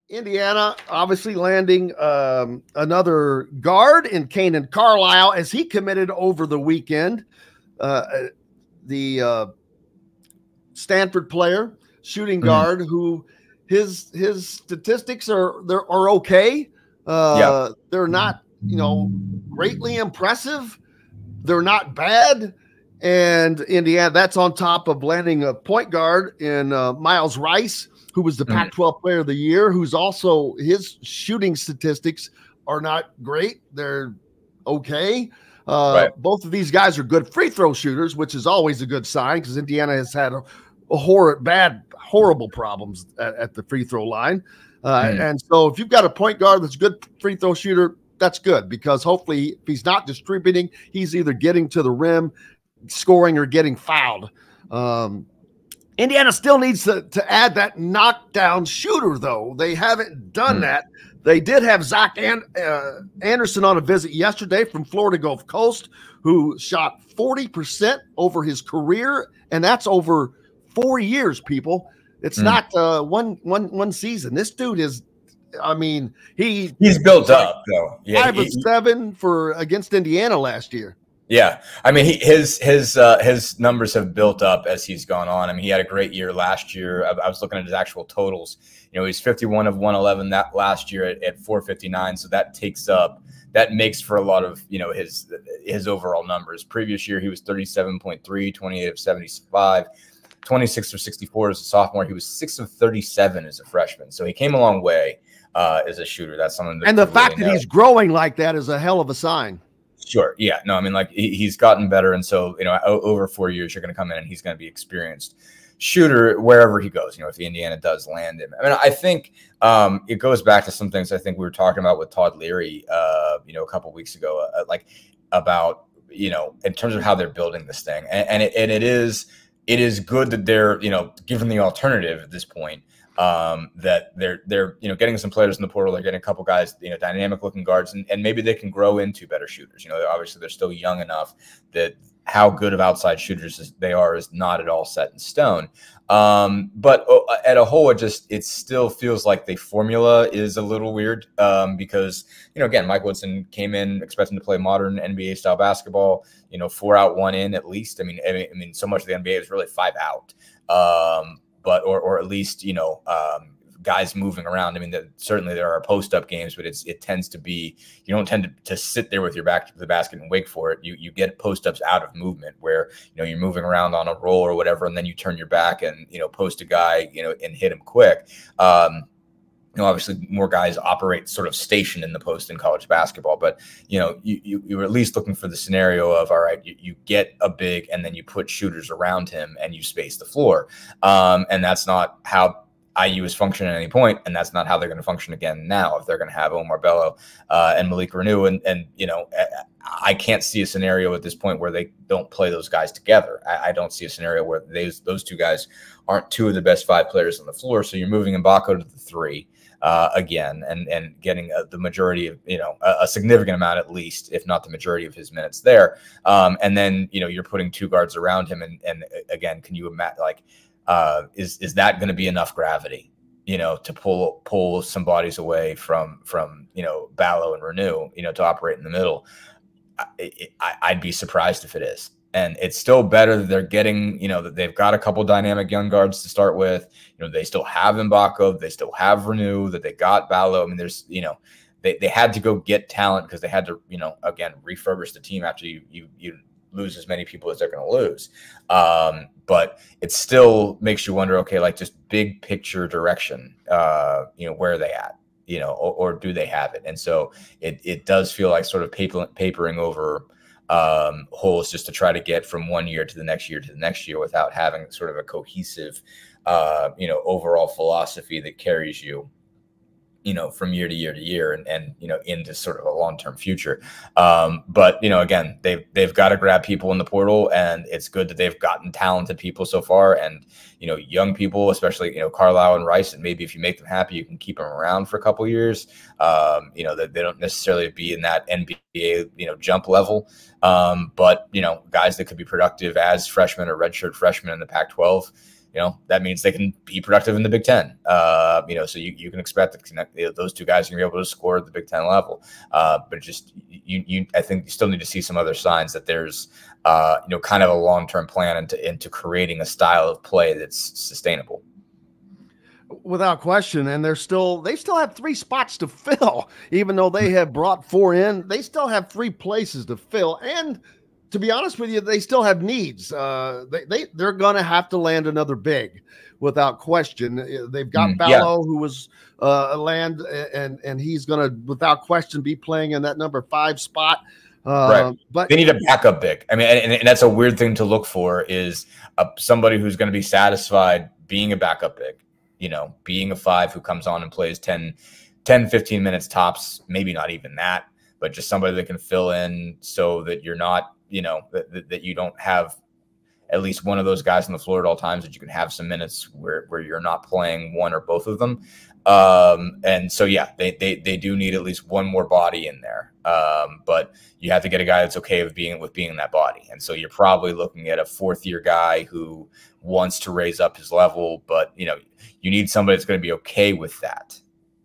Indiana obviously landing another guard in Kanaan Carlyle as he committed over the weekend. The Stanford player, shooting guard, who his statistics are okay. They're not, greatly impressive. They're not bad. And Indiana, that's on top of landing a point guard in Miles Rice, who was the Pac-12 Player of the Year, who's also, his shooting statistics are not great. They're okay. Both of these guys are good free throw shooters, which is always a good sign because Indiana has had horrible problems at the free throw line. And so if you've got a point guard that's a good free throw shooter, that's good because hopefully if he's not distributing, he's either getting to the rim, scoring, or getting fouled. Indiana still needs to add that knockdown shooter, though. They haven't done that. They did have Zach Anderson on a visit yesterday from Florida Gulf Coast, who shot 40% over his career, and that's over 4 years, people. It's not one season. This dude is, he's built up, though. Yeah, 5 of 7 against Indiana last year. Yeah, his numbers have built up as he's gone on. He had a great year last year. I was looking at his actual totals. He's 51 of 111 that last year at 459. So that makes for a lot of his overall numbers. Previous year he was 37.3, 28 of 75, 26 of 64 as a sophomore. He was 6 of 37 as a freshman. So he came a long way as a shooter. That's something. And the fact that he's growing like that is a hell of a sign. Sure. Yeah. No, he's gotten better. And so, over 4 years, you're going to come in and he's going to be experienced shooter wherever he goes, if Indiana does land him. I think it goes back to some things I think we were talking about with Todd Leary, a couple weeks ago, about, in terms of how they're building this thing. And it is good that they're, given the alternative at this point, that they're getting some players in the portal. They're getting a couple guys, dynamic looking guards, and maybe they can grow into better shooters. Obviously they're still young enough that how good of outside shooters they are is not at all set in stone. But at a whole, it still feels like the formula is a little weird because, again, Mike Woodson came in expecting to play modern NBA style basketball, 4 out, 1 in at least. So much of the NBA is really 5 out. But or at least guys moving around. Certainly there are post up games, but it tends to be, you don't tend to sit there with your back to the basket and wait for it. You get post ups out of movement where you're moving around on a roll or whatever, and then you turn your back and post a guy and hit him quick. Obviously more guys operate sort of stationed in the post in college basketball, but you were at least looking for the scenario of, all right, you get a big and then you put shooters around him and you space the floor. And that's not how IU is functioning at any point, and that's not how they're going to function again now if they're going to have Omar Bello and Malik Renew. And I can't see a scenario at this point where they don't play those guys together. I don't see a scenario where those two guys aren't 2 of the best 5 players on the floor. So you're moving Mbako to the 3 again and getting the majority of, a significant amount at least, if not the majority of his minutes there. And then, you're putting 2 guards around him. And again, can you imagine, is that going to be enough gravity, to pull some bodies away from Ballo and Renew, to operate in the middle? I'd be surprised if it is. And it's still better that they're getting, that they've got a couple dynamic young guards to start with. They still have Mbako, they still have Renew, that they got Ballo. There's, they had to go get talent because they had to, again, refurbish the team after you lose as many people as they're going to lose. But it still makes you wonder, okay, just big picture direction, where are they at, or do they have it? And so it does feel like sort of papering over holes just to try to get from one year to the next year to the next year without having sort of a cohesive, overall philosophy that carries you, from year to year to year and into sort of a long-term future. But, again, they've got to grab people in the portal, and it's good that they've gotten talented people so far and, young people, especially, Carlisle and Rice. And maybe if you make them happy, you can keep them around for a couple of years. That they don't necessarily be in that NBA, jump level. But, guys that could be productive as freshmen or redshirt freshmen in the Pac-12, that means they can be productive in the Big Ten. So you can expect that those two guys are going to be able to score at the Big Ten level. But just I think you still need to see some other signs that there's kind of a long-term plan into creating a style of play that's sustainable. Without question, and they still have 3 spots to fill, even though they have brought 4 in. They still have 3 places to fill, and to be honest with you, they still have needs. They're going to have to land another big, without question. They've got Ballo, who was land, and he's going to, without question, be playing in that number 5 spot. Right. But they need a backup big. I mean, and that's a weird thing to look for, is somebody who's going to be satisfied being a backup big. Being a 5 who comes on and plays 10, 15 minutes tops, maybe not even that, but just somebody that can fill in so that you're not, that you don't have at least one of those guys on the floor at all times, that you can have some minutes where you're not playing one or both of them. And so, they do need at least one more body in there. But you have to get a guy that's okay with being in that body. And so you're probably looking at a 4th-year guy who wants to raise up his level, but, you need somebody that's going to be okay with that,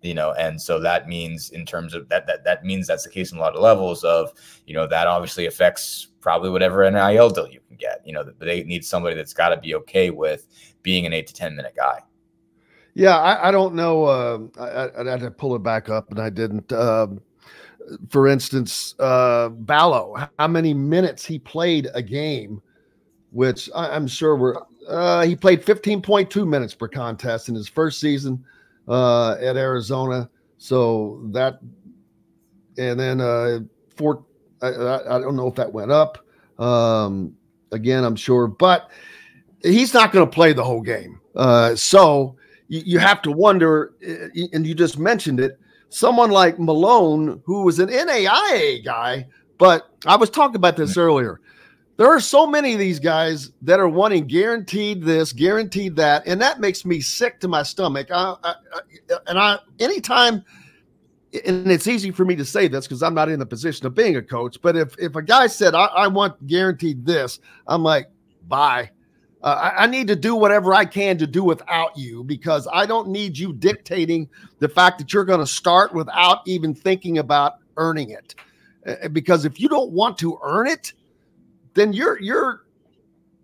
and so that means, in terms of that means that's the case in a lot of levels of, that obviously affects probably whatever NIL deal you can get, they need somebody that's got to be okay with being an 8 to 10 minute guy. Yeah. I don't know. I'd have to pull it back up, and I didn't. For instance, Ballo, how many minutes he played a game, which I'm sure he played 15.2 minutes per contest in his first season at Arizona. So that, and then I don't know if that went up. Again, I'm sure, but he's not going to play the whole game. So you have to wonder, and you just mentioned it, someone like Malone, who was an NAIA guy, but I was talking about this earlier. There are so many of these guys that are wanting guaranteed this, guaranteed that, and that makes me sick to my stomach. Anytime, and it's easy for me to say this because I'm not in the position of being a coach, but if a guy said, I want guaranteed this, I'm like, bye. I need to do whatever I can to do without you, because I don't need you dictating the fact that you're going to start without even thinking about earning it. Because if you don't want to earn it, then you're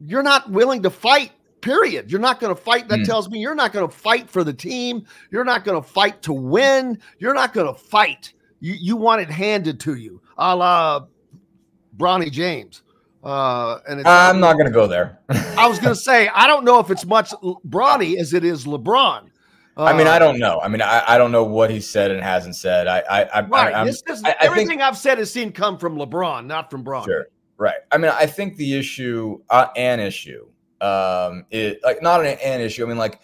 not willing to fight, period. You're not going to fight. That tells me you're not going to fight for the team. You're not going to fight to win. You're not going to fight. You want it handed to you, a la Bronny James. And I'm not going to go there. I was going to say, I don't know if it's much Bronny as it is LeBron. I mean, I don't know. I mean, I don't know what he said and hasn't said. Everything I've said has seen come from LeBron, not from Bronny. Sure. Right. I mean, I think the issue, is like not an issue. I mean, like,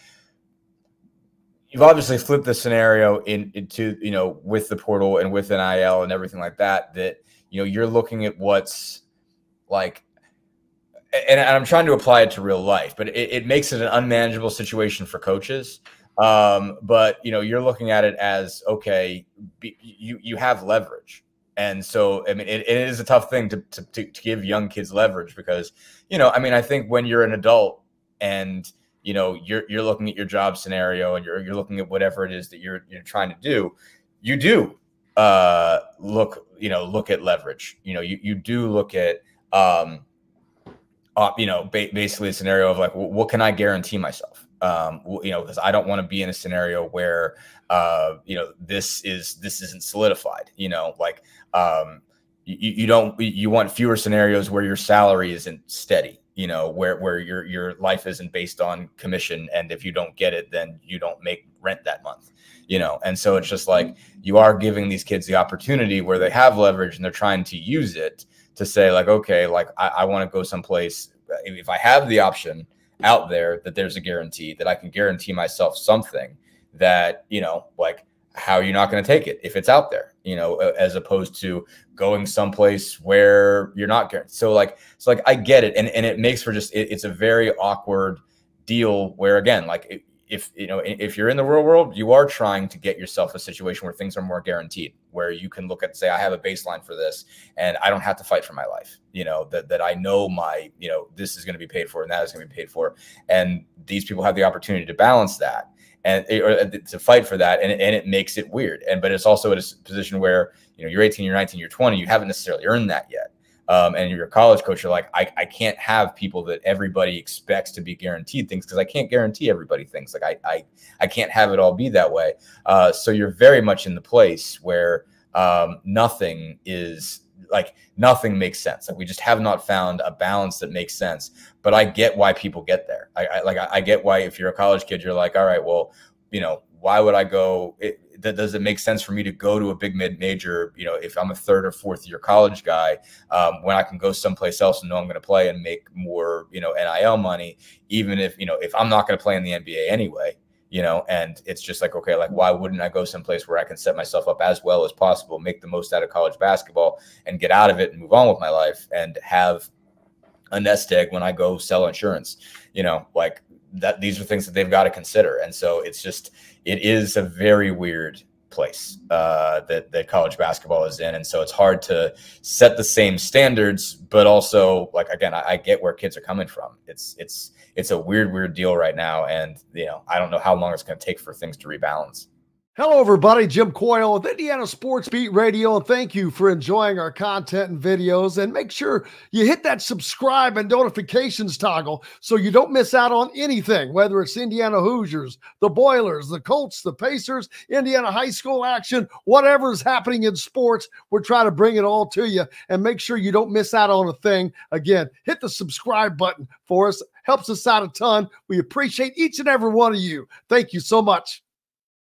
you've obviously flipped the scenario into, with the portal and with NIL and everything like that, you're looking at what's like, and I'm trying to apply it to real life, but it makes it an unmanageable situation for coaches. But, you're looking at it as, okay, you have leverage. And so, I mean, it is a tough thing to give young kids leverage because, I think when you're an adult and, you're looking at your job scenario and you're looking at whatever it is that you're trying to do, you do look at leverage. You do look at, basically a scenario of like, what can I guarantee myself? Because I don't want to be in a scenario where, this isn't solidified, you want fewer scenarios where your salary isn't steady, where your life isn't based on commission. And if you don't get it, then you don't make rent that month, and so it's just like, you are giving these kids the opportunity where they have leverage and they're trying to use it to say like, okay, like I want to go someplace. If I have the option out there that there's a guarantee that I can guarantee myself something that, like, how are you not going to take it if it's out there, as opposed to going someplace where you're not guaranteed. So I get it. And it makes for just, it's a very awkward deal where, again, like if you're in the real world, you are trying to get yourself a situation where things are more guaranteed, where you can look at, say, I have a baseline for this and I don't have to fight for my life, that I know this is going to be paid for and that is going to be paid for. And these people have the opportunity to balance that and or to fight for that. And it makes it weird. But it's also at a position where, you're 18, you're 19, you're 20, you haven't necessarily earned that yet. And you're a college coach, you're like, I can't have people that everybody expects to be guaranteed things, because I can't guarantee everybody things. Like I can't have it all be that way. So you're very much in the place where nothing makes sense. Like we just have not found a balance that makes sense. But I get why people get there. I get why, if you're a college kid, you're like, all right, well, why would I go? Does it make sense for me to go to a big mid-major, if I'm a third or fourth year college guy, when I can go someplace else and know I'm going to play and make more, NIL money, even if I'm not going to play in the NBA anyway, and it's just like, okay, like, why wouldn't I go someplace where I can set myself up as well as possible, make the most out of college basketball and get out of it and move on with my life and have a nest egg when I go sell insurance, like that. These are things that they've got to consider. And so it is a very weird place that college basketball is in. And so it's hard to set the same standards, but also, like, again, I get where kids are coming from. It's a weird deal right now. And, I don't know how long it's going to take for things to rebalance. Hello, everybody. Jim Coyle with Indiana Sports Beat Radio, and thank you for enjoying our content and videos. And make sure you hit that subscribe and notifications toggle so you don't miss out on anything, whether it's Indiana Hoosiers, the Boilers, the Colts, the Pacers, Indiana high school action, whatever's happening in sports. We're trying to bring it all to you, and make sure you don't miss out on a thing. Again, hit the subscribe button for us. Helps us out a ton. We appreciate each and every one of you. Thank you so much.